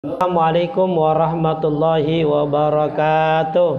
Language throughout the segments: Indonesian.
Assalamualaikum warahmatullahi wabarakatuh.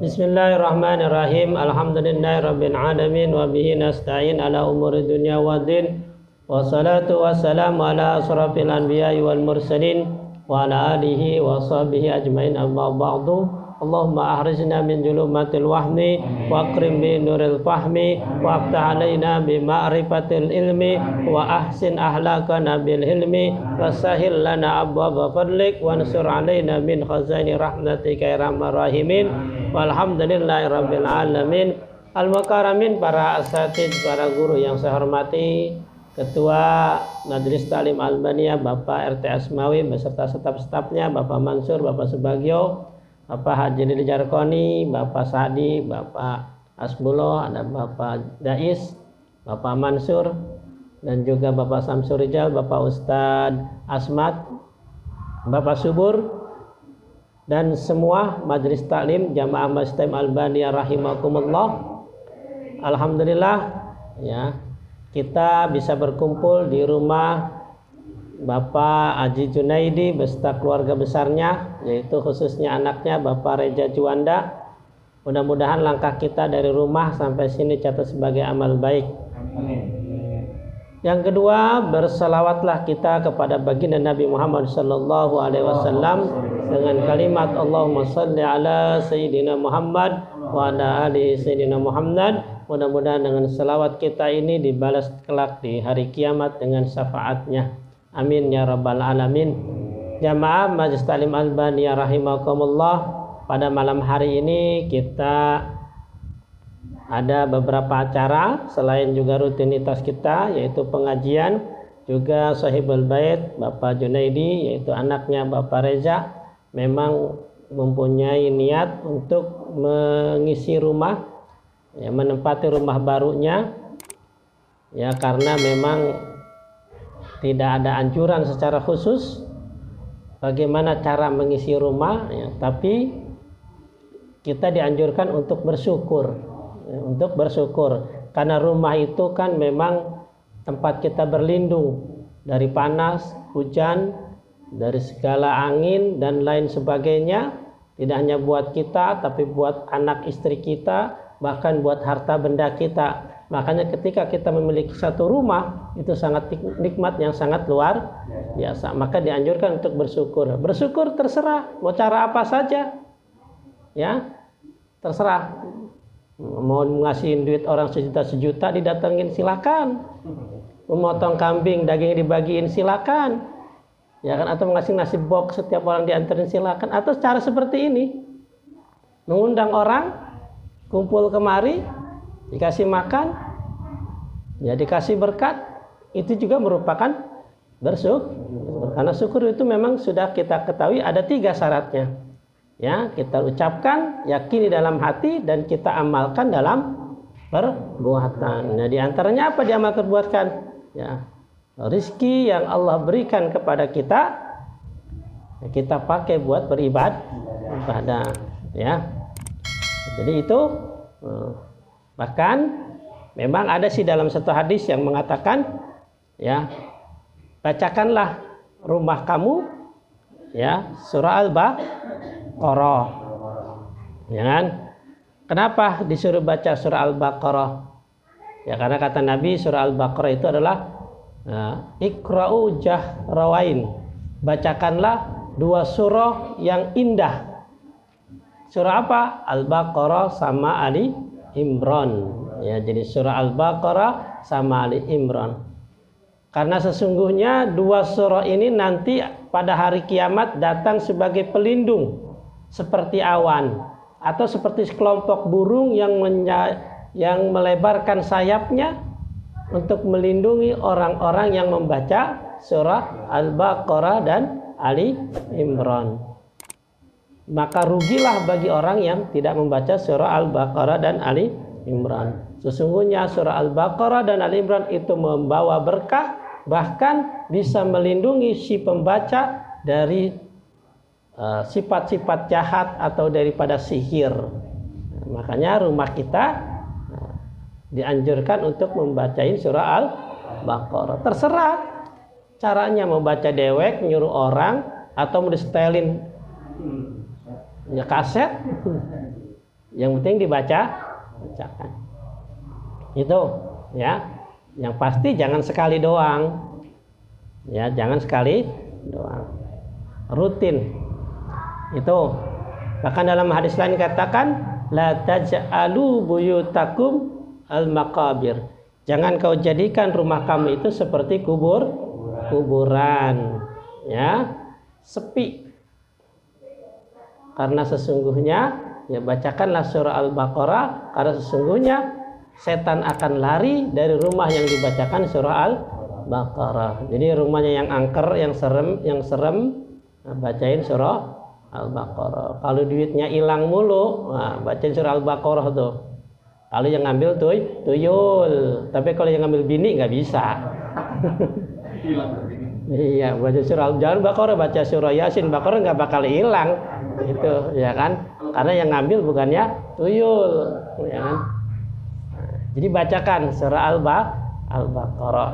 Bismillahirrahmanirrahim. Alhamdulillahirabbil alamin wa bihi nasta'in ala umuri dunya waddin. Wassalatu wassalamu ala asrofil anbiya'i wal mursalin wa ala alihi wa sahbihi ajmain, amma ba'du. Allahumma ahrijna min julumatil wahmi wa akrim bi nuril fahmi wa aftah alaina bi ma'rifatil ilmi wa ahsin ahlakana bil hilmi wa sahil lana abwaba fadlik wa ansur alaina min khazaini rahmatika ya arhamar rahimin. Walhamdulillahi rabbil alamin. Al-Mukaramin, para asatidz, para guru yang saya hormati, Ketua Majelis Ta'lim Albaniyah Bapak RT Asmawi beserta staf-stafnya, Bapak Mansur, Bapak Subagio, Bapak Haji Lili Jarkoni, Bapak Sadi, Bapak Asbulo, ada Bapak Dais, Bapak Mansur, dan juga Bapak Samsur Rijal, Bapak Ustadz Asmat, Bapak Subur, dan semua Majelis Taklim Jamaah Masjid Albaniyah rahimakumullah. Alhamdulillah, ya, kita bisa berkumpul di rumah Bapak Haji Junaidi beserta keluarga besarnya, yaitu khususnya anaknya Bapak Reja Juanda. Mudah-mudahan langkah kita dari rumah sampai sini catat sebagai amal baik. Amin. Yang kedua, berselawatlah kita kepada baginda Nabi Muhammad sallallahu alaihi wasallam dengan kalimat Allahumma shalli ala sayyidina Muhammad wa ala ali sayyidina Muhammad. Mudah-mudahan dengan selawat kita ini dibalas kelak di hari kiamat dengan syafaatnya. Amin ya rabbal alamin. Jamaah Majelis Ta'lim Albaniyah rahimakumullah, pada malam hari ini kita ada beberapa acara selain juga rutinitas kita, yaitu pengajian, juga Sahibul Bait Bapak Junaidi, yaitu anaknya Bapak Reza, memang mempunyai niat untuk mengisi rumah, ya, menempati rumah barunya, ya, karena memang tidak ada anjuran secara khusus bagaimana cara mengisi rumah, ya, tapi kita dianjurkan untuk bersyukur, ya, untuk bersyukur karena rumah itu kan memang tempat kita berlindung dari panas, hujan, dari segala angin dan lain sebagainya. Tidak hanya buat kita, tapi buat anak istri kita, bahkan buat harta benda kita. Makanya ketika kita memiliki satu rumah, itu sangat nikmat yang sangat luar biasa. Maka dianjurkan untuk bersyukur. Bersyukur terserah, mau cara apa saja, ya, terserah. Mau ngasihin duit orang sejuta didatengin, silakan. Memotong kambing, daging dibagiin, silakan. Ya kan, atau ngasih nasi box setiap orang dianterin, silakan. Atau cara seperti ini, mengundang orang kumpul kemari, dikasih makan, ya, dikasih berkat, itu juga merupakan bersyukur. Karena syukur itu memang sudah kita ketahui ada 3 syaratnya, ya, kita ucapkan, yakini dalam hati, dan kita amalkan dalam perbuatan. Nah, di antaranya apa diamalkan perbuatan? Ya, rezeki yang Allah berikan kepada kita, ya, kita pakai buat beribadah, ya. Jadi itu, bahkan memang ada sih dalam satu hadis yang mengatakan, ya, bacakanlah rumah kamu, ya, surah Al-Baqarah, ya kan? Kenapa disuruh baca surah Al-Baqarah? Ya, karena kata Nabi surah Al-Baqarah itu adalah Iqra'u jahrawain, bacakanlah 2 surah yang indah. Surah apa? Al-Baqarah sama Ali Imran. Ya, jadi surah Al-Baqarah sama Ali Imran. Karena sesungguhnya 2 surah ini nanti pada hari kiamat datang sebagai pelindung, seperti awan atau seperti sekelompok burung yang melebarkan sayapnya untuk melindungi orang-orang yang membaca surah Al-Baqarah dan Ali Imran. Maka rugilah bagi orang yang tidak membaca surah Al-Baqarah dan Ali Imran. Sesungguhnya surah Al-Baqarah dan Ali Imran itu membawa berkah, bahkan bisa melindungi si pembaca dari sifat-sifat jahat atau daripada sihir. Makanya rumah kita dianjurkan untuk membacain surah Al-Baqarah. Terserah caranya, mau baca dewek, nyuruh orang, atau mau disetelin ya kaset, yang penting bacakan. Itu ya. Yang pasti jangan sekali doang. Ya, jangan sekali doang. Rutin. Itu. Bahkan dalam hadis lain katakan, la taj'alu buyutakum al-maqabir. Jangan kau jadikan rumah kamu itu seperti kuburan. Ya, sepi. Karena sesungguhnya, ya bacakanlah surah Al-Baqarah, karena sesungguhnya setan akan lari dari rumah yang dibacakan surah Al-Baqarah. Jadi rumahnya yang angker, yang serem, bacain surah Al-Baqarah. Kalau duitnya hilang mulu, bacain surah Al-Baqarah tuh. Kalau yang ngambil tuyul, tapi kalau yang ngambil bini nggak bisa. Iya, baca surah Al-Baqarah, baca surah Yasin, Baqarah nggak bakal hilang, itu, ya kan? Karena yang ngambil bukannya tuyul, ya kan? Jadi bacakan surah Al-Baqarah.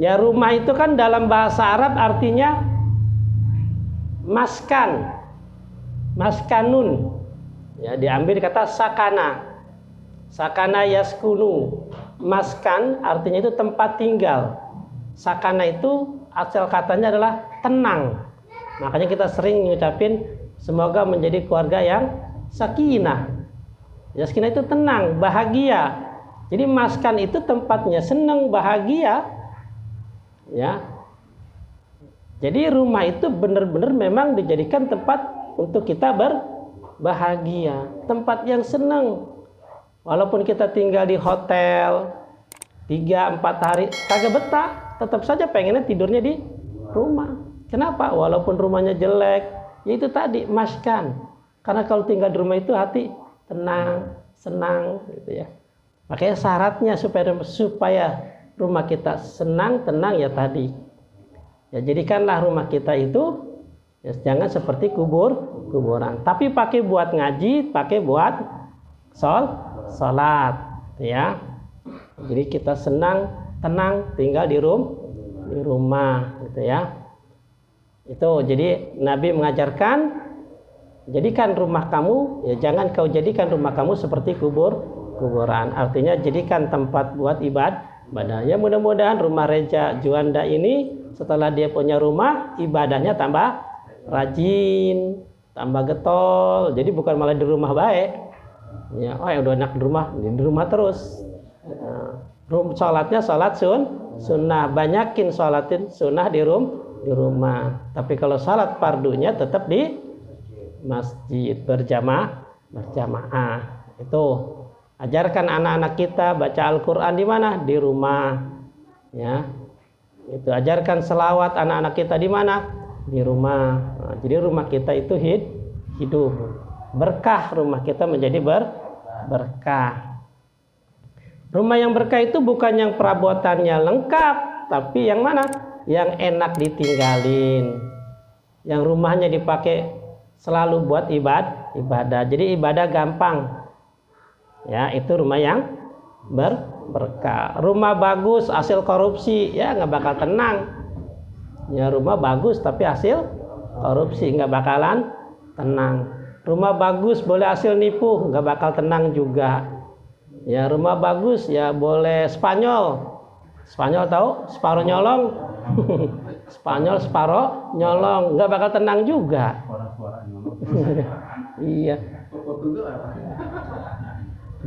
Ya, rumah itu kan dalam bahasa Arab artinya maskanun. Ya, diambil kata sakana yaskunu. Maskan artinya itu tempat tinggal. Sakana itu asal katanya adalah tenang. Makanya kita sering ngucapin semoga menjadi keluarga yang sakinah. Ya, sakinah itu tenang, bahagia. Jadi maskan itu tempatnya senang, bahagia. Ya. Jadi rumah itu benar-benar memang dijadikan tempat untuk kita berbahagia, tempat yang senang. Walaupun kita tinggal di hotel 3-4 hari kagak betah, tetap saja pengennya tidurnya di rumah. Kenapa? Walaupun rumahnya jelek, ya itu tadi maskan. Karena kalau tinggal di rumah itu hati tenang, senang, gitu ya. Makanya syaratnya supaya rumah kita senang, tenang ya tadi. Ya jadikanlah rumah kita itu ya, jangan seperti kuburan. Tapi pakai buat ngaji, pakai buat sholat, ya. Jadi kita senang, tenang tinggal di rumah, gitu ya. Itu jadi Nabi mengajarkan, jadikan rumah kamu, ya jangan kau jadikan rumah kamu seperti kuburan. Artinya jadikan tempat buat ibadah. Ya mudah-mudahan rumah Reja Juanda ini setelah dia punya rumah, ibadahnya tambah rajin, tambah getol. Jadi bukan malah di rumah baik. Ya, oh ya udah enak di rumah terus. Sholatnya sholat sunnah, banyakin sholatin sunnah di rumah. Tapi kalau sholat fardunya tetap di masjid berjamaah. Itu ajarkan anak-anak kita baca Al-Quran di mana? Di rumah. Ya, itu ajarkan selawat anak-anak kita di mana? Di rumah. Nah, jadi rumah kita itu hidup. Berkah rumah kita menjadi berkah. Rumah yang berkah itu bukan yang perabotannya lengkap, tapi yang mana? Yang enak ditinggalin. Yang rumahnya dipakai selalu buat ibadah. Jadi ibadah gampang. Ya, itu rumah yang berkah. Rumah bagus hasil korupsi, ya nggak bakal tenang. Ya rumah bagus tapi hasil korupsi nggak bakalan tenang. Rumah bagus boleh hasil nipu, nggak bakal tenang juga. Ya rumah bagus ya boleh Spanyol tahu? Separuh nyolong. Spanyol separuh nyolong, nggak bakal tenang juga. Iya.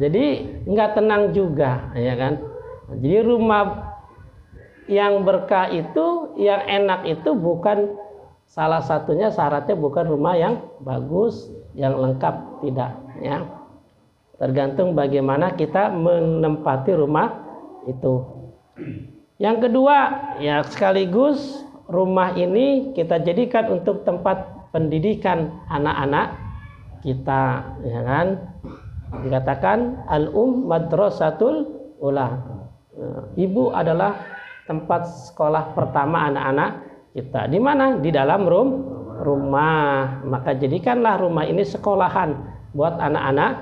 Jadi nggak tenang juga, ya kan? Jadi rumah yang berkah itu, yang enak itu bukan salah satunya syaratnya bukan rumah yang bagus, yang lengkap, tidak, ya. Tergantung bagaimana kita menempati rumah itu. Yang kedua, ya sekaligus rumah ini kita jadikan untuk tempat pendidikan anak-anak kita, ya kan? Dikatakan madrasatul ula. Ibu adalah tempat sekolah pertama anak-anak kita. Di mana? Di dalam rumah. Maka jadikanlah rumah ini sekolahan buat anak-anak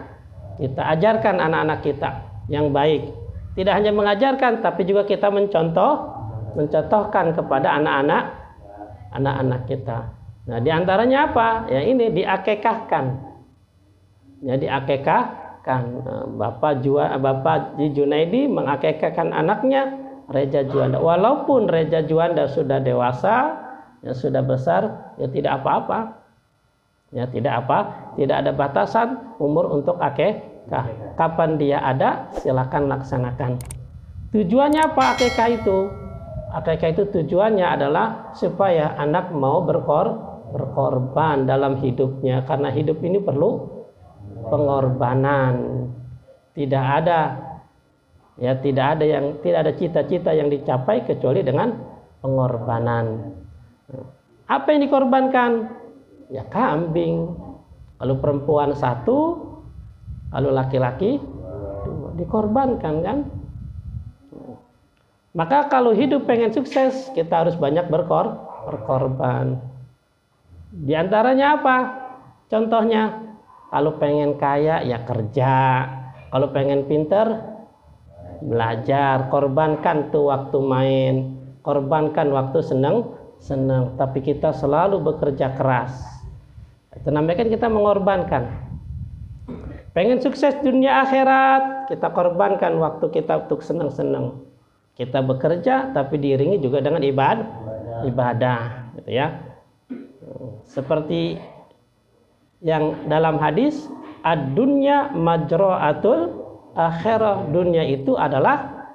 kita. Ajarkan anak-anak kita yang baik. Tidak hanya mengajarkan, tapi juga kita mencontoh mencontohkan kepada anak-anak kita. Nah, diantaranya apa? Ya ini diakekahkan. Ya diakekahkan. Bapak Ji Junaidi mengakekahkan anaknya Reja Juanda. Walaupun Reja Juanda sudah dewasa, ya sudah besar, ya tidak apa-apa. Ya tidak ada batasan umur untuk akekah. Kapan dia ada, silakan laksanakan. Tujuannya apa akekah itu? Akekah itu tujuannya adalah supaya anak mau berkorban dalam hidupnya, karena hidup ini perlu pengorbanan. Tidak ada cita-cita yang dicapai kecuali dengan pengorbanan. Apa yang dikorbankan? Ya kambing. Kalau perempuan 1, kalau laki-laki 2, dikorbankan kan? Maka kalau hidup pengen sukses, kita harus banyak berkorban. Di antaranya apa? Contohnya, kalau pengen kaya ya kerja, kalau pengen pinter belajar, korbankan tuh waktu main, korbankan waktu senang, tapi kita selalu bekerja keras. Itu namanya kan kita mengorbankan. Pengen sukses dunia akhirat, kita korbankan waktu kita untuk senang-senang. Kita bekerja tapi diiringi juga dengan ibadah, gitu ya. Seperti yang dalam hadis, ad-dunya majra'atul akhirah, dunia itu adalah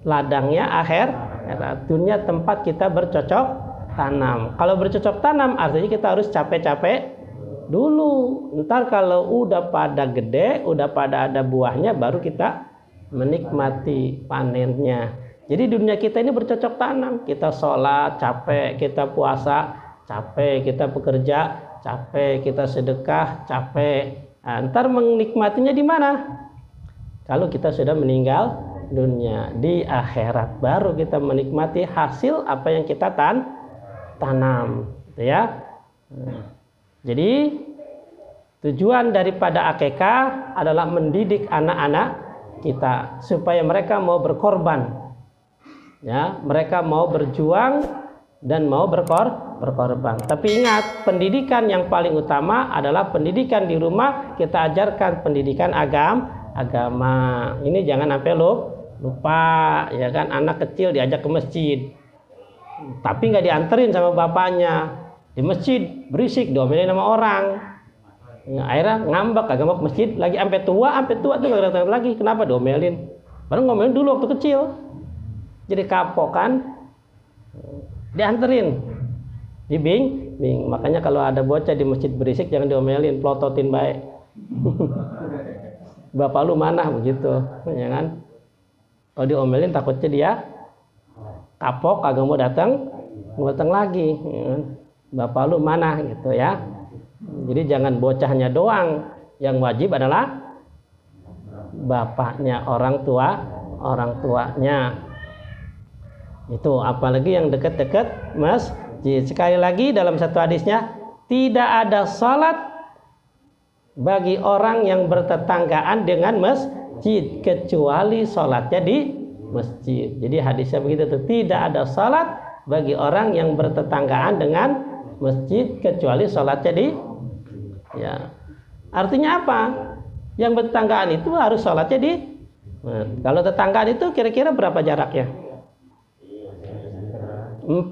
ladangnya akhir. Dunia tempat kita bercocok tanam. Kalau bercocok tanam artinya kita harus capek-capek dulu. Ntar kalau udah pada gede, udah pada ada buahnya, baru kita menikmati panennya. Jadi dunia kita ini bercocok tanam. Kita sholat capek, kita puasa capek, kita bekerja capek, kita sedekah capek. Nah, ntar menikmatinya di mana? Kalau kita sudah meninggal dunia, di akhirat baru kita menikmati hasil apa yang kita tanam, gitu ya. Jadi tujuan daripada akekah adalah mendidik anak-anak kita supaya mereka mau berkorban. Ya, mereka mau berjuang dan mau berkorban. Tapi ingat, pendidikan yang paling utama adalah pendidikan di rumah. Kita ajarkan pendidikan agama. Ini jangan sampai lupa, ya kan, anak kecil diajak ke masjid, tapi nggak dianterin sama bapaknya. Di masjid berisik, diomelin sama orang. Akhirnya ngambek, kagak mau ke masjid lagi sampai tua tuh nggak datang lagi. Kenapa? Diomelin. Baru ngomelin dulu waktu kecil. Jadi kapok kan, dianterin, dibing. Makanya kalau ada bocah di masjid berisik jangan diomelin, plototin baik. Bapak lu mana begitu, ya kan? Kalau diomelin takutnya dia kapok, kagak mau datang lagi. Ya kan? Bapak lu mana gitu ya. Jadi jangan bocahnya doang, yang wajib adalah bapaknya, orang tuanya. Itu apalagi yang dekat-dekat masjid. Sekali lagi dalam satu hadisnya, tidak ada salat bagi orang yang bertetanggaan dengan masjid kecuali salatnya di masjid. Jadi hadisnya begitu tuh, tidak ada salat bagi orang yang bertetanggaan dengan masjid kecuali salatnya di, ya. Artinya apa? Yang bertetanggaan itu harus salatnya di. Kalau tetanggaan itu kira-kira berapa jaraknya? 40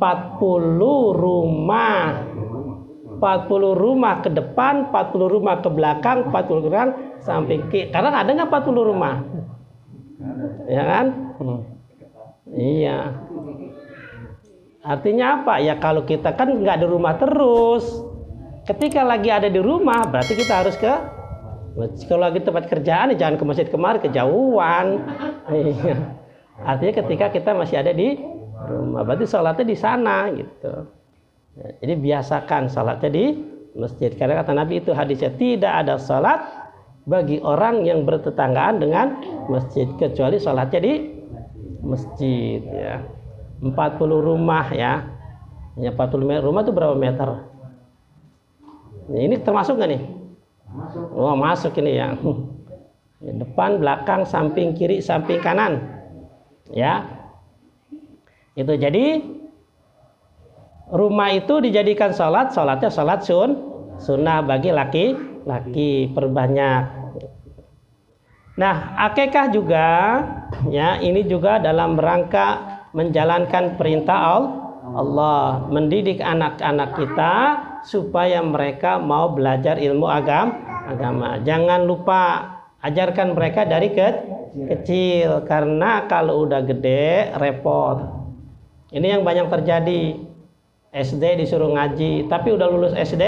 rumah ke depan, 40 rumah ke belakang, 40 rumah samping kiri. Karena ada nggak 40 rumah? Ya kan? Iya. Artinya apa? Ya kalau kita kan nggak di rumah terus. Ketika lagi ada di rumah, berarti kita harus ke. Kalau lagi tempat kerjaan, jangan ke masjid kemari, kejauhan. Iya. Artinya ketika kita masih ada di rumah, berarti sholatnya di sana gitu. Ya, jadi biasakan sholatnya di masjid. Karena kata Nabi itu hadisnya, tidak ada sholat bagi orang yang bertetanggaan dengan masjid kecuali sholatnya di masjid. Ya. 40 rumah ya. 40 rumah itu berapa meter? Ini termasuk nggak nih? Oh masuk ini ya. Depan, belakang, samping kiri, samping kanan. Ya. Itu jadi rumah itu dijadikan sholatnya sholat sunnah bagi laki-laki, perbanyak. Nah, akikah juga ya, ini juga dalam rangka menjalankan perintah Allah, mendidik anak-anak kita supaya mereka mau belajar ilmu agama. Jangan lupa ajarkan mereka dari kecil, karena kalau udah gede repot. Ini yang banyak terjadi. SD disuruh ngaji, tapi udah lulus SD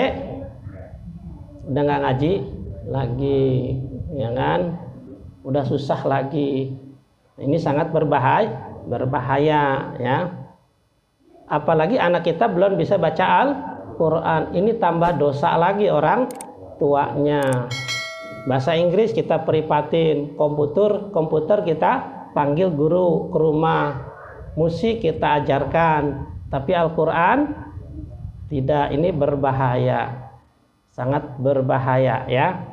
udah nggak ngaji lagi, ya kan? Udah susah lagi. Ini sangat berbahaya ya. Apalagi anak kita belum bisa baca Al-Quran, ini tambah dosa lagi orang tuanya. Bahasa Inggris kita peripatin, komputer kita panggil guru ke rumah, musik kita ajarkan, tapi Al-Quran tidak. Ini berbahaya, sangat berbahaya ya.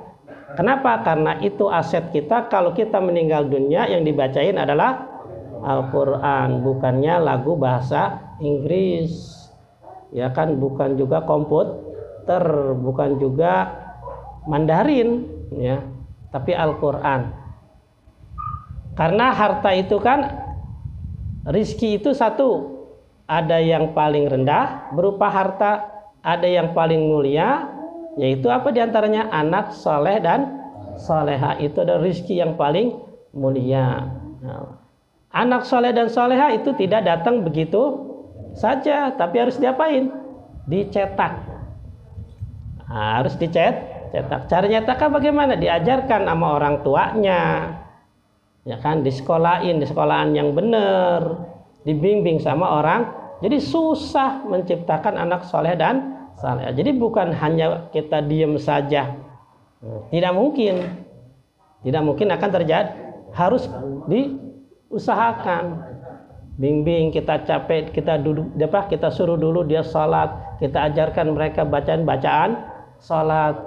Kenapa? Karena itu aset kita. Kalau kita meninggal dunia, yang dibacain adalah Al-Quran, bukannya lagu bahasa Inggris, ya kan? Bukan juga komputer, bukan juga Mandarin, ya, tapi Al-Quran. Karena harta itu kan, rizki itu satu, ada yang paling rendah berupa harta, ada yang paling mulia, yaitu apa diantaranya? Anak soleh dan soleha. Itu adalah rizki yang paling mulia. Nah, anak soleh dan soleha itu tidak datang begitu saja, tapi harus diapain? Dicetak. Nah, harus dicetak. Cara nyetaknya bagaimana? Diajarkan sama orang tuanya, ya kan? Di sekolahan yang benar, dibimbing sama orang. Jadi susah menciptakan anak soleh dan saleh. Jadi bukan hanya kita diam saja, tidak mungkin akan terjadi. Harus diusahakan, bimbing, kita capek, kita duduk, kita suruh dulu dia salat, kita ajarkan mereka bacaan salat,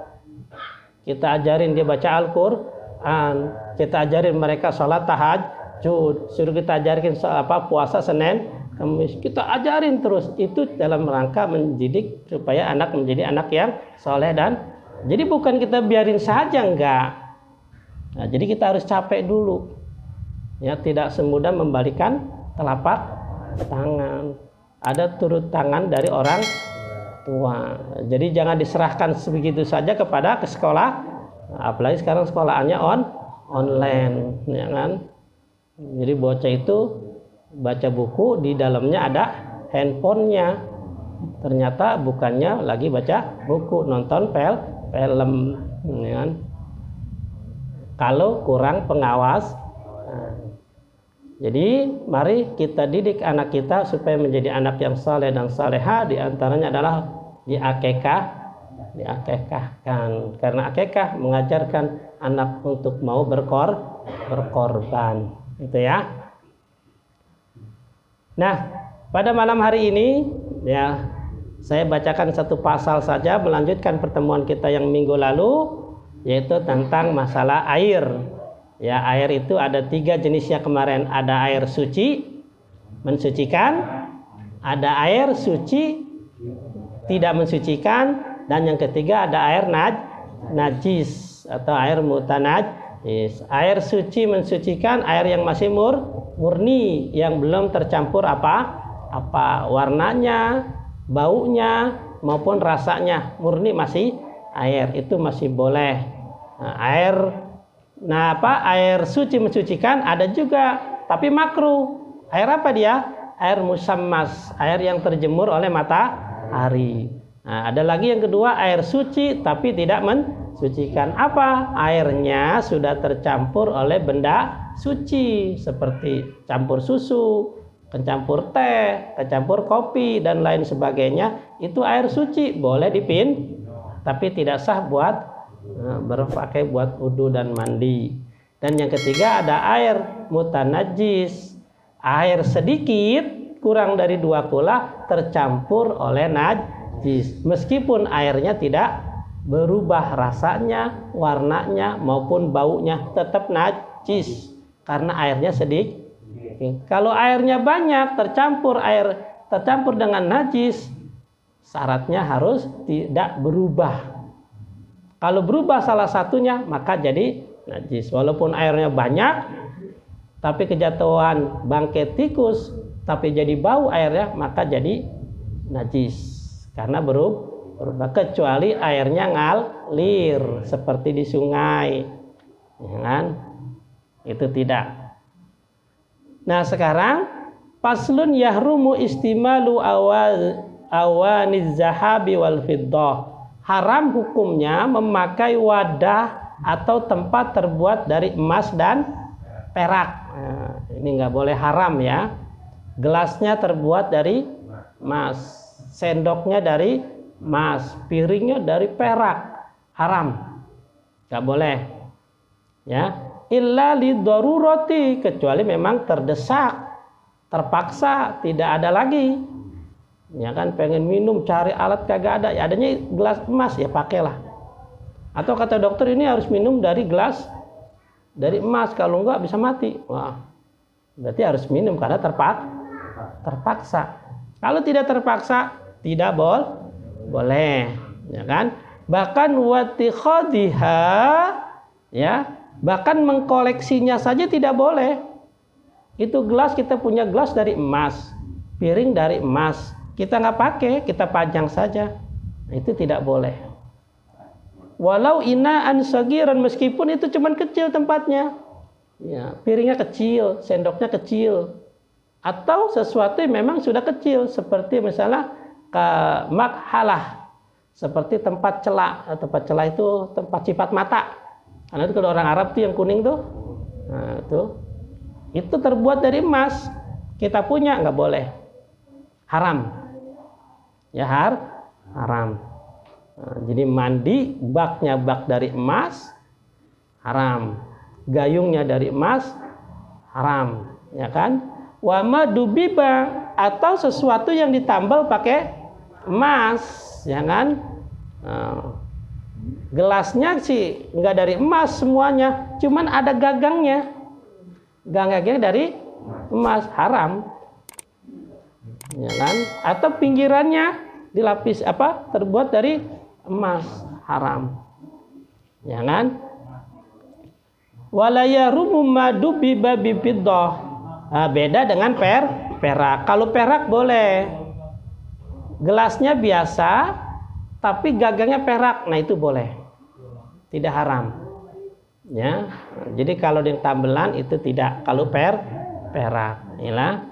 kita ajarin dia baca Al-Quran, kita ajarin mereka salat tahajud, suruh kita ajarin puasa Senin Kamis, kita ajarin terus. Itu dalam rangka mendidik supaya anak menjadi anak yang soleh dan jadi bukan kita biarin saja, enggak. Nah, jadi kita harus capek dulu, ya, tidak semudah membalikan telapak tangan. Ada turut tangan dari orang tua. Jadi jangan diserahkan sebegitu saja kepada ke sekolah, apalagi sekarang sekolahannya online, ya kan? Jadi bocah itu baca buku, di dalamnya ada handphonenya, ternyata bukannya lagi baca buku, nonton film, ya kan? Kalau kurang pengawas. Jadi mari kita didik anak kita supaya menjadi anak yang saleh dan saleha. Di antaranya adalah diakekahkan, karena akekah mengajarkan anak untuk mau berkorban, itu ya. Nah, pada malam hari ini ya, saya bacakan satu pasal saja melanjutkan pertemuan kita yang minggu lalu, yaitu tentang masalah air. Ya, air itu ada 3 jenisnya kemarin. Ada air suci, mensucikan, ada air suci, tidak mensucikan, dan yang ketiga ada air najis atau air mutanajis. Air suci mensucikan, air yang masih murni, yang belum tercampur apa warnanya, baunya maupun rasanya, murni masih air, itu masih boleh. Air suci mensucikan ada juga, tapi makruh. Air apa dia? Air musammas, air yang terjemur oleh matahari. Nah, ada lagi yang kedua, air suci tapi tidak mensucikan. Apa? Airnya sudah tercampur oleh benda suci, seperti campur susu, kecampur teh, kecampur kopi, dan lain sebagainya. Itu air suci, boleh tapi tidak sah buat berpakai buat wudu dan mandi. Dan yang ketiga ada air mutanajis, air sedikit kurang dari 2 kula tercampur oleh najis, meskipun airnya tidak berubah rasanya, warnanya maupun baunya, tetap najis karena airnya Kalau airnya banyak tercampur dengan najis, syaratnya harus tidak berubah. Kalau berubah salah satunya maka jadi najis. Walaupun airnya banyak, tapi kejatuhan bangkai tikus, tapi jadi bau airnya, maka jadi najis. Karena berubah, kecuali airnya ngalir seperti di sungai, ya kan? Itu tidak. Nah sekarang faslun yahrumu istimalu awaniz zahabi wal fiddah. Haram hukumnya memakai wadah atau tempat terbuat dari emas dan perak. Nah, ini nggak boleh, haram ya. Gelasnya terbuat dari emas, sendoknya dari emas, piringnya dari perak, haram, nggak boleh. Ya, illa lidarurati, kecuali memang terdesak, terpaksa, tidak ada lagi. Ya kan, pengen minum cari alat kagak ada, ya adanya gelas emas, ya pakailah. Atau kata dokter ini harus minum dari gelas dari emas, kalau enggak bisa mati. Wah, berarti harus minum karena terpaksa. Kalau tidak terpaksa tidak boleh, ya kan? Bahkan watikhadhiha, ya, bahkan mengkoleksinya saja tidak boleh. Itu gelas, kita punya gelas dari emas, piring dari emas, kita nggak pakai, kita pajang saja, itu tidak boleh. Walau inaan sagiran, meskipun itu cuman kecil tempatnya, ya, piringnya kecil, sendoknya kecil, atau sesuatu yang memang sudah kecil, seperti misalnya makhalah, seperti tempat celak. Tempat celak itu tempat sifat mata, karena itu kalau orang Arab tuh yang kuning tuh, nah, itu terbuat dari emas, kita punya, nggak boleh, haram. Ya haram. Nah, jadi mandi baknya bak dari emas, haram. Gayungnya dari emas, haram, ya kan? Wa madubiba, atau sesuatu yang ditambal pakai emas, ya kan? Nah, gelasnya sih nggak dari emas semuanya, cuman ada gagangnya. Gagangnya dari emas, haram. Ya kan? Atau pinggirannya dilapis terbuat dari emas, haram, ya kan? Walayarumu madubi babi fiddah. Nah, beda dengan perak. Kalau perak boleh, gelasnya biasa tapi gagangnya perak, nah itu boleh, tidak haram, ya. Jadi kalau yang tambelan itu tidak. Kalau perak, inilah.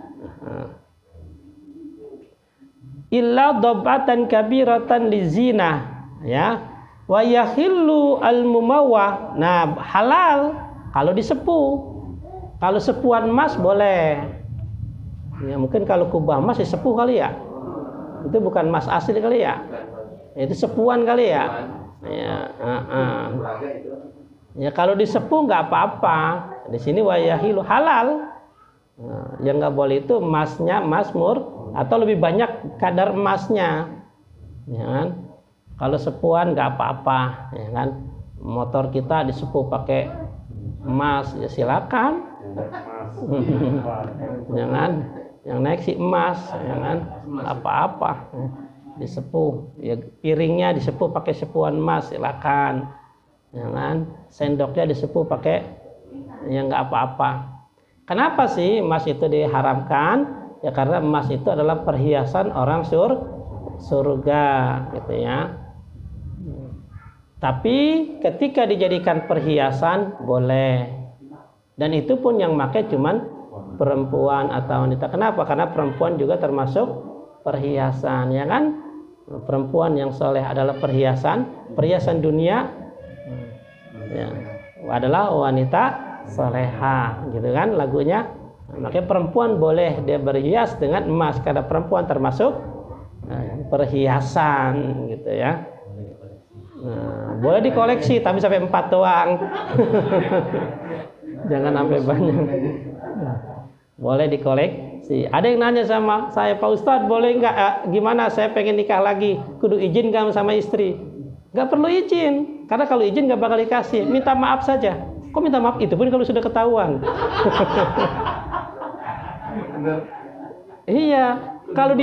Illa dobatan kabiratan lizinah, ya, wa yahillu al-mumawah. Nah, halal kalau disepuh. Kalau sepuhan emas boleh. Ya, mungkin kalau kubah emas disepuh kali ya. Itu bukan emas asli kali ya. Itu sepuhan kali ya. Ya, kalau disepuh nggak apa-apa. Di sini wa yahillu halal. Nah, yang nggak boleh itu emasnya emas mur, atau lebih banyak kadar emasnya, ya kan? Kalau sepuhan nggak apa-apa, ya kan? Motor kita disepuh pakai emas, ya silakan. Jangan yang naik si emas, ya kan? Apa-apa disepuh, ya piringnya disepuh pakai sepuhan emas, silakan, ya kan? Sendoknya disepuh pakai, ya nggak apa-apa. Kenapa sih emas itu diharamkan? Ya karena emas itu adalah perhiasan orang surga, gitu ya. Tapi ketika dijadikan perhiasan boleh. Dan itu pun yang pakai cuman perempuan atau wanita. Kenapa? Karena perempuan juga termasuk perhiasan, ya kan? Perempuan yang soleh adalah perhiasan dunia, ya, adalah wanita soleha, gitu kan lagunya. Makanya perempuan boleh dia berhias dengan emas karena perempuan termasuk perhiasan, gitu ya. Nah, boleh dikoleksi tapi sampai 4 doang. Jangan sampai banyak. Boleh dikoleksi. Ada yang nanya sama saya, Pak Ustadz boleh nggak? Gimana? Saya pengen nikah lagi. Kudu izin nggak sama istri? Nggak perlu izin. Karena kalau izin nggak bakal dikasih. Minta maaf saja. Kok minta maaf? Itu pun kalau sudah ketahuan. Iya, kalau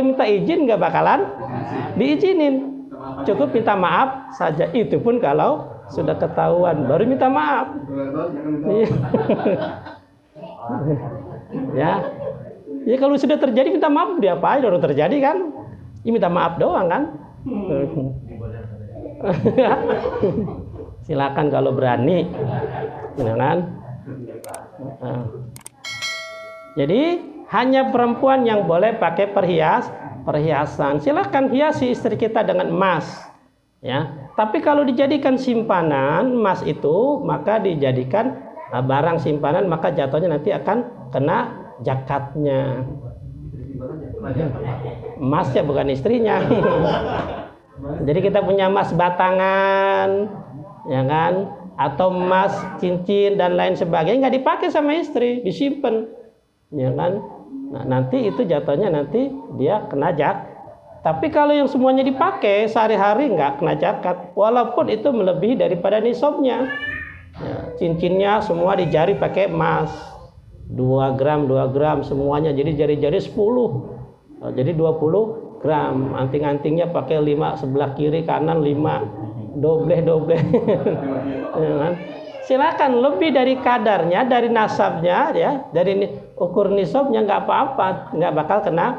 minta izin nggak bakalan diizinin. Cukup minta maaf saja. Itu pun kalau sudah ketahuan baru minta maaf. Iya. Ya. Ya kalau sudah terjadi minta maaf, dia apa aja udah terjadi kan? Ya minta maaf doang kan? Silakan kalau berani. Ya kan? Jadi hanya perempuan yang boleh pakai perhiasan. Silakan hiasi istri kita dengan emas. Ya. Tapi kalau dijadikan simpanan emas itu, maka dijadikan barang simpanan, maka jatuhnya nanti akan kena zakatnya. Emasnya bukan istrinya. Jadi kita punya emas batangan, ya kan? Atau emas cincin dan lain sebagainya nggak dipakai sama istri, disimpan, ya kan? Nah, nanti itu jatuhnya nanti dia kena zakat. Tapi kalau yang semuanya dipakai sehari-hari nggak kena zakat, walaupun itu melebihi daripada nisabnya. Ya, cincinnya semua di jari pakai emas 2 gram semuanya, jadi jari-jari 10, jadi 20 gram. Anting-antingnya pakai 5 sebelah kiri kanan 5 doble. Ya kan? Silakan lebih dari kadarnya, dari nasabnya, ya, dari ukur nisabnya nggak apa-apa, nggak bakal kena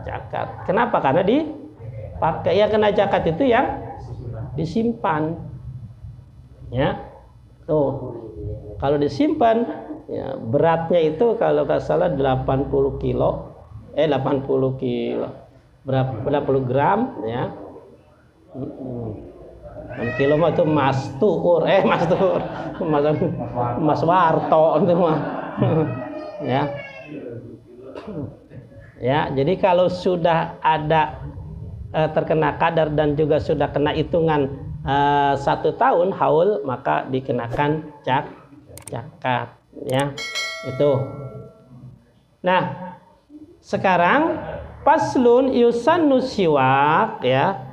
zakat. Kenapa? Karena dipakai. Yang kena zakat itu yang disimpan. Ya, tuh. Kalau disimpan, ya, beratnya itu kalau nggak salah 80 kilo. 80 kilo. Berapa gram, ya. 6 kilo mah itu mas tuur, mas warto itu mah. Ya. Ya, jadi kalau sudah ada terkena kadar dan juga sudah kena hitungan 1 tahun haul, maka dikenakan zakat, ya. Itu. Nah, sekarang paslun yusannu siwak, ya.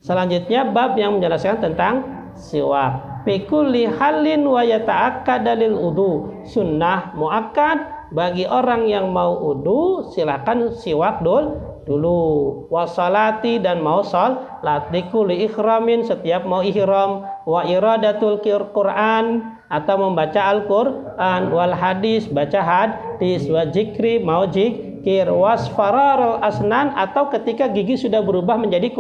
Selanjutnya bab yang menjelaskan tentang siwak. Fi kulli halin wa yata'akkad lil wudu. Sunnah muakkad bagi orang yang mau wudu, silakan siwak dulu. Wasalati dan mau salat, likulli ikhramin setiap mau ihram, wa iradatul Quran atau membaca Al-Qur'an, wal hadis baca hadis, wa zikri mau zikir, wasfarar asnan atau ketika gigi sudah berubah menjadi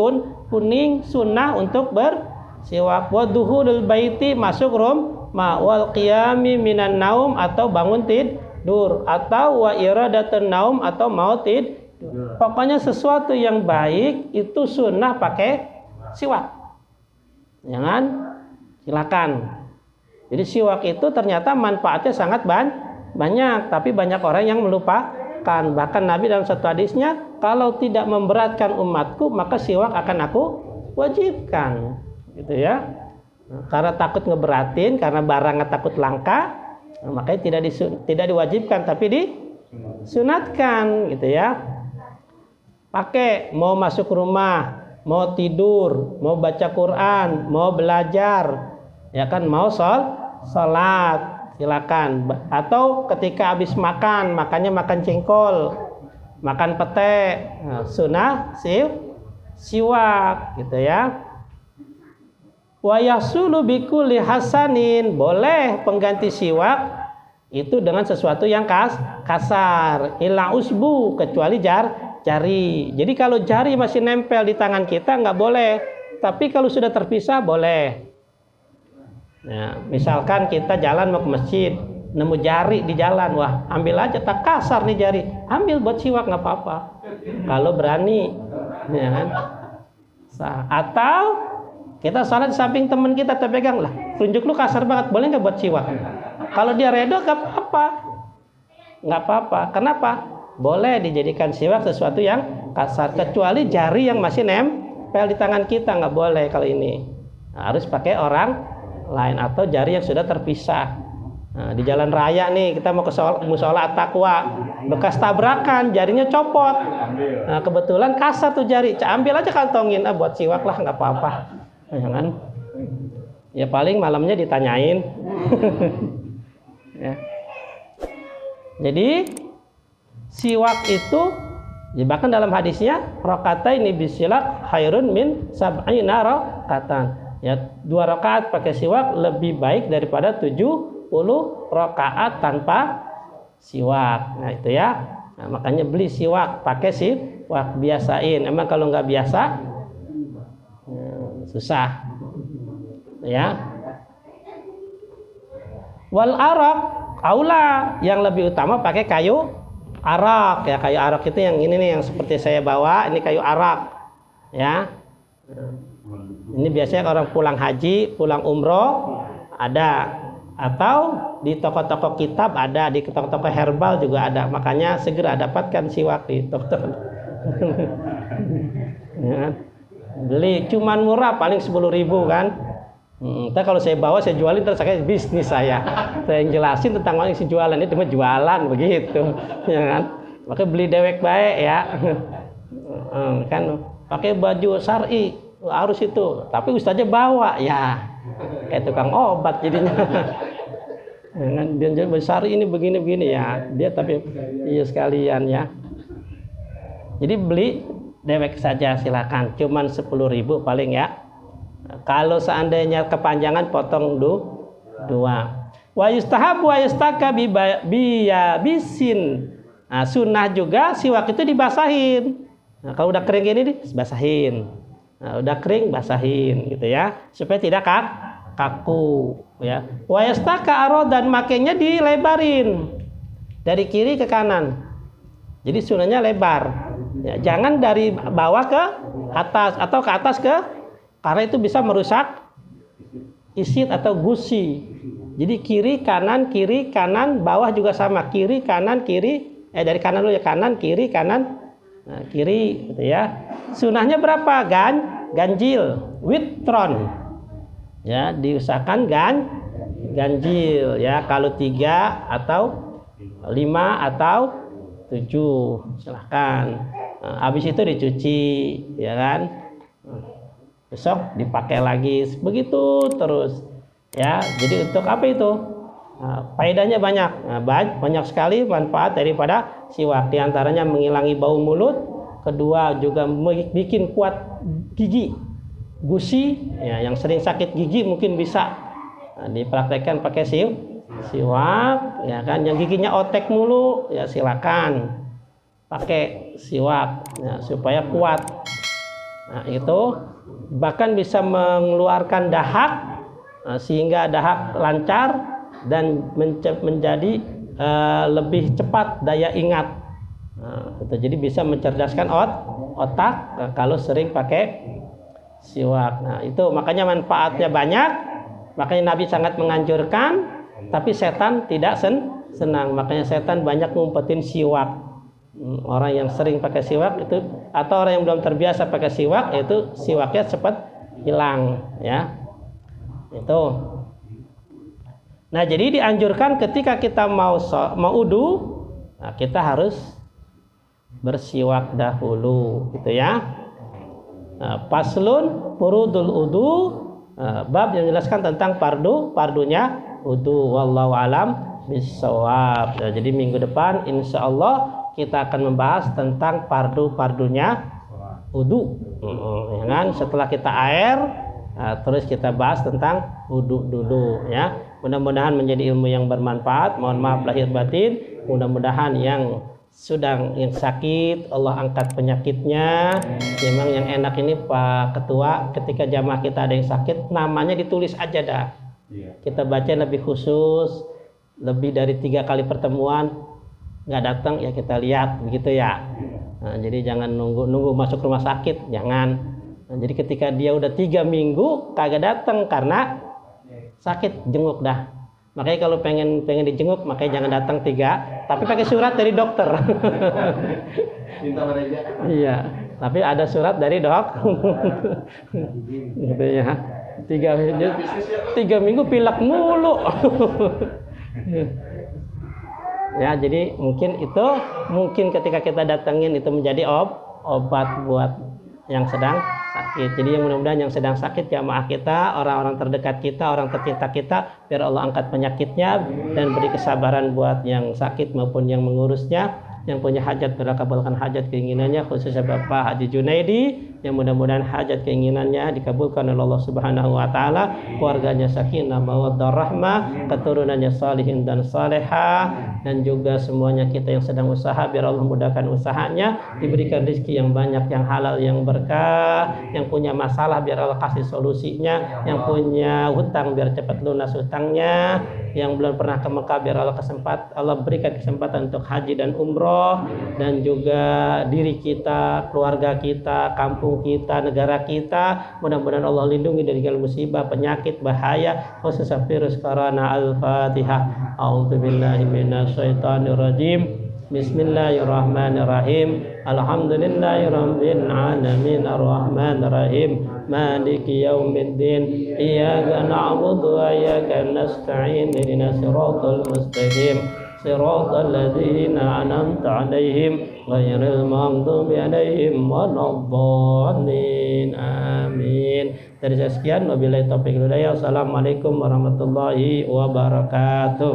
kuning, sunnah untuk bersiwak, wa duhulul baiti masuk rumah, wal qiyami minan naum atau bangun tidur, atau wa iradatun naum atau mau tidur. Pokoknya sesuatu yang baik itu sunnah pakai siwak. Jangan, silakan. Jadi siwak itu ternyata manfaatnya sangat banyak, tapi banyak orang yang melupakan. Bahkan Nabi dalam satu hadisnya, kalau tidak memberatkan umatku maka siwak akan aku wajibkan, gitu ya. Karena takut ngeberatin, karena barangnya takut langka, makanya tidak diwajibkan tapi disunatkan, gitu ya. Pakai mau masuk rumah, mau tidur, mau baca Quran, mau belajar, ya kan, mau sholat, silakan. Atau ketika habis makannya makan jengkol, makan pete, nah, sunnah siwak, gitu ya. Wa yasulu bikulli hasanin, boleh pengganti siwak itu dengan sesuatu yang kasar, ila usbu, kecuali jari. Jadi kalau jari masih nempel di tangan kita nggak boleh, tapi kalau sudah terpisah boleh. Nah, misalkan kita jalan mau ke masjid, nemu jari di jalan, wah ambil aja, tak kasar nih jari, ambil buat siwak nggak apa-apa. Kalau berani, ya kan. Atau kita sholat di samping teman kita terpegang, lah tunjuk lu kasar banget, boleh nggak buat siwak? Kalau dia redo nggak apa-apa. Kenapa? Boleh dijadikan siwak sesuatu yang kasar, kecuali jari yang masih nempel di tangan kita nggak boleh. Kalau ini harus pakai orang lain atau jari yang sudah terpisah. Nah, di jalan raya nih kita mau ke musola At-Taqwa, bekas tabrakan jarinya copot. Nah, kebetulan kasar tuh jari, ambil aja kantongin, buat siwak lah nggak apa-apa. Jangan. Ya paling malamnya ditanyain. Ya. Jadi siwak itu ya, bahkan dalam hadisnya rakaataini bisilak khairun min sab'ina rakatan. Ya, 2 rakaat pakai siwak lebih baik daripada 70 rakaat tanpa siwak. Nah, itu ya. Nah, makanya beli siwak, pakai siwak, biasain. Emang kalau nggak biasa susah. Ya. Wal arak aula, yang lebih utama pakai kayu arak ya. Kayu arak itu yang ini nih, yang seperti saya bawa ini kayu arak ya. Ini biasanya orang pulang haji, pulang umroh ada, atau di toko-toko kitab ada, di toko-toko herbal juga ada. Makanya segera dapatkan siwak di toko-toko. Ya. Beli cuman murah, paling 10.000 kan. Tapi kalau saya bawa, saya jualin, terus saya bisnis saya yang jelasin tentang orang isi jualan itu cuma jualan begitu, ya kan. Makanya beli dewek baik ya. Kan pakai baju syar'i harus itu, tapi ustaznya bawa ya kayak tukang obat jadinya. Ya kan, dia besar ini begini-begini ya, dia tapi iya sekalian ya. Jadi beli dewek saja silakan, cuman 10.000 paling ya. Kalau seandainya kepanjangan potong 2. Wa yustahabu wa yustaka biyabisin. Nah, sunnah juga siwak itu dibasahin. Nah, kalau udah kering gini basahin. Nah, udah kering basahin gitu ya, supaya tidak kaku ya. Wa yustaka arodan, makanya dilebarin dari kiri ke kanan. Jadi sunnahnya lebar. Ya, jangan dari bawah ke atas atau ke atas ke, karena itu bisa merusak isit atau gusi. Jadi kiri kanan, bawah juga sama, kiri kanan kiri, dari kanan dulu ya, kanan kiri kanan, nah, kiri gitu ya. Sunahnya berapa? Ganjil, witron. Ya, diusahakan ganjil ya. Kalau 3 atau 5 atau 7 silahkan. Nah, habis itu dicuci ya kan. Besok dipakai lagi, begitu terus ya. Jadi untuk apa itu? Nah, faedahnya banyak. Nah, banyak sekali manfaat daripada siwak. Di antaranya menghilangi bau mulut, kedua juga bikin kuat gigi, gusi ya, yang sering sakit gigi mungkin bisa dipraktekkan pakai siwak ya kan. Yang giginya otek mulu ya silakan pakai siwak ya, supaya kuat. Nah, itu bahkan bisa mengeluarkan dahak sehingga dahak lancar dan menjadi lebih cepat daya ingat. Nah, itu jadi bisa mencerdaskan otak kalau sering pakai siwak. Nah, itu makanya manfaatnya banyak. Makanya Nabi sangat menganjurkan, tapi setan tidak senang. Makanya setan banyak ngumpetin siwak. Orang yang sering pakai siwak itu, atau orang yang belum terbiasa pakai siwak, itu siwaknya cepat hilang ya. Itu. Nah, jadi dianjurkan ketika kita mau wudu, nah, kita harus bersiwak dahulu gitu ya. Nah, paslun furudul wudu, bab yang menjelaskan tentang pardunya wudu. Wallahu alam bisawab. Nah, jadi minggu depan insyaallah kita akan membahas tentang pardunya wudu. Ya kan? Setelah kita air, terus kita bahas tentang wudu dulu ya. Mudah-mudahan menjadi ilmu yang bermanfaat. Mohon maaf lahir batin. Mudah-mudahan yang yang sakit Allah angkat penyakitnya. Memang yang enak ini Pak Ketua, ketika jamaah kita ada yang sakit, namanya ditulis aja dah. Kita baca lebih khusus, lebih dari 3 kali pertemuan nggak datang ya kita lihat begitu ya. Nah, jadi jangan nunggu masuk rumah sakit, jangan. Nah, jadi ketika dia udah 3 minggu kagak datang karena sakit, jenguk dah. Makanya kalau pengen dijenguk, makanya jangan datang 3, tapi pakai surat dari dokter. Iya, tapi ada surat dari dok. Gitu ya. 3 minggu pilek mulu. Ya, jadi mungkin ketika kita datangin itu menjadi obat buat yang sedang sakit. Jadi yang mudah-mudahan yang sedang sakit jamaah kita, orang-orang terdekat kita, orang tercinta kita, biar Allah angkat penyakitnya dan beri kesabaran buat yang sakit maupun yang mengurusnya. yang punya hajat biar Allah kabulkan hajat keinginannya, khususnya Bapak Haji Junaidi yang mudah-mudahan hajat keinginannya dikabulkan oleh Allah Subhanahu wa taala, keluarganya sakinah mawaddah rahmah, keturunannya salihin dan salehah, dan juga semuanya kita yang sedang usaha biar Allah mudahkan usahanya, diberikan rezeki yang banyak, yang halal, yang berkah, yang punya masalah biar Allah kasih solusinya, yang punya hutang biar cepat lunas hutangnya, yang belum pernah ke Mekah biar Allah berikan kesempatan untuk haji dan umroh, dan juga diri kita, keluarga kita, kampung kita, negara kita, mudah-mudahan Allah lindungi dari segala musibah, penyakit, bahaya, khususnya virus corona. Al-Fatihah. A'udzubillahi minasyaitonirrajim. Bismillahirrahmanirrahim. Alhamdulillahirabbil alamin arrahmanirrahim maliki yaumiddin iyyaka na'budu wa iyyaka nasta'in ihdinas siratal mustaqim siratal ladzina an'amta 'alaihim ghairil maghdubi 'alaihim waladdallin. Amin. Dari saya sekian, wabillahi taufiq wal hidayah. Assalamualaikum warahmatullahi wabarakatuh.